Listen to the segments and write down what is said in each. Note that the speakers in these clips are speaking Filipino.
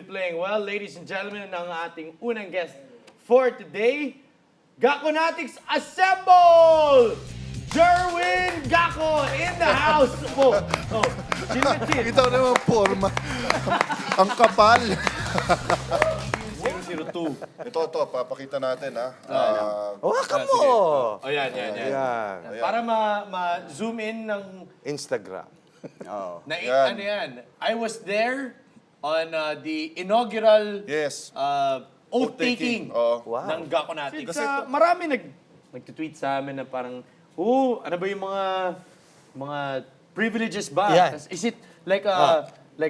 playing well. Ladies and gentlemen, ang ating unang guest for today, Gakonatics Assemble! Jerwin Gako in the house po. Oh, chill na chill. Kita ko naman forma. Ang kapal. 002. Ito, papakita natin, ha. Hawakan mo! Oh, yan. Yan. Para ma-zoom in ng... Instagram. Yan. Ano yan? I was there on the inaugural Yes. oath-taking Oh. Wow. ng Gakonatics. Kasi Kasi marami nag-tweet sa amin na parang, ano ba yung mga privileges ba? Yeah. Is it like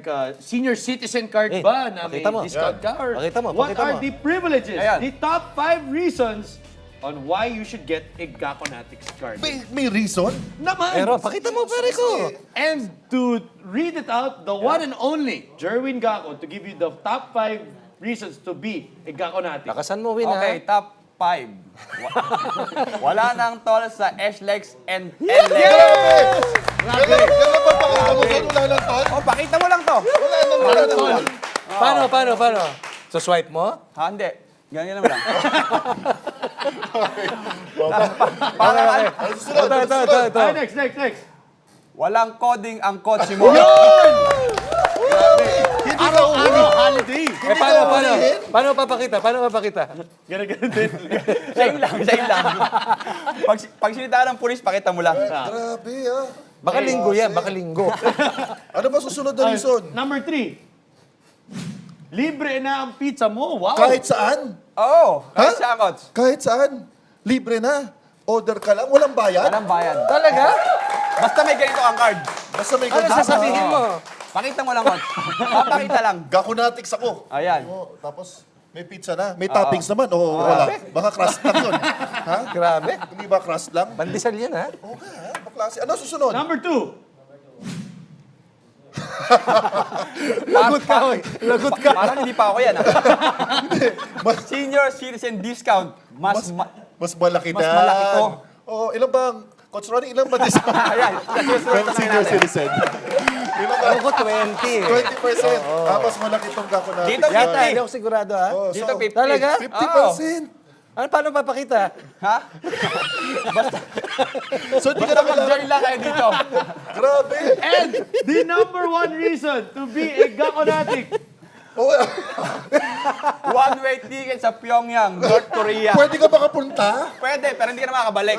a senior citizen card ba na may pakita mo. discount ka? Or Pakita mo, what pakita are mo. the privileges? Ayan. The top 5 reasons on why you should get a Gakonatics card. May reason? Naman! Pero pakita mo, pare ko. And to read it out, the one and only Jerwin Gako to give you the top 5 reasons to be a Gakonatic. Lakasan mo, Win, Okay, ha? top 5. Wala nang tol sa S-Legs and L-Legs. Yes! Kailan ba pakita mo doon? Wala lang, tol? Oh, pakita mo lang to. Wala naman. Paano? So swipe mo? Ha, hindi. Ganyan naman lang. Ano susunod? Ito. Ah, next. Walang coding ang kotse mo. Hindi ka uli. Holiday! Paano papakita? Ganun din. Same lang. Pag sinita ng pulis, pakita mo lang. Grabe, ha. Baka linggo yan, baka linggo. Ano ba susunod na reason? Number 3. Libre na ang pizza mo. Wow! Kahit saan? Oo, kahit Ha? sa kots. Kahit saan? Libre na. Order ka lang. Walang bayad. Walang bayan. Talaga? Basta may ganito ang card. Basta may Ano ganito. sasabihin mo? Pakita mo lang, kots. Papakita lang. Gakonatics ako. Ayan. Oh, tapos may pizza na. May toppings naman. O wala. Baka crust lang yun. Ha? Grabe. Hindi ba crust lang? Pandesal yan, ha? Oo nga, ha? Baklase. Ano susunod? Number 2. Lagot ka, oy. Lagot ka. Parang hindi pa ako yan. Senior citizen discount. Mas malaki Mas malaki to. Oh, ilan bang, Coach Ronnie, ilan ba discount? Ayan. Senior citizen. Ilan ba? Ako 20. 20%. Mas malaki tong Gakonatics. Dito, Yata, 50. hindi ako sigurado, ha? Oh, Dito, 50. Talaga? 50%. Ano, paano papakita? Ha? So, di ka Basta na kailangan. mag-join lang kayo dito. Grabe. And the number 1 reason to be a Gakonatic. Oh, One-way ticket sa Pyongyang, North Korea. pwede ka makapunta? Pwede, pero hindi ka na makakabalik.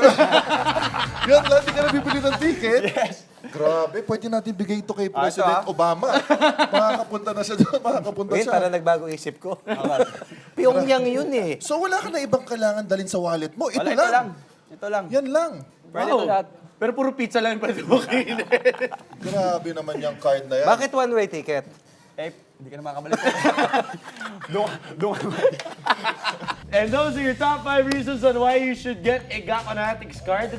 Yan lang, di ka na bibili ng ticket? Yes. Grabe, pwede natin bigay ito kay ito, President Obama. Makakapunta na siya doon, makakapunta Win, siya. para nagbago isip ko. Pyongyang yun, eh. So wala ka na ibang kailangan dalhin sa wallet mo. Ito Wala, lang. Ito lang. Yan lang. Pwede ito lahat. Pero puro pizza lang yung pwede mo kainin. Grabe naman yung card na yan. Bakit one-way ticket? Eh, hindi ka na makakabalik. Doon. And those are your top 5 reasons on why you should get a Gakonatics card.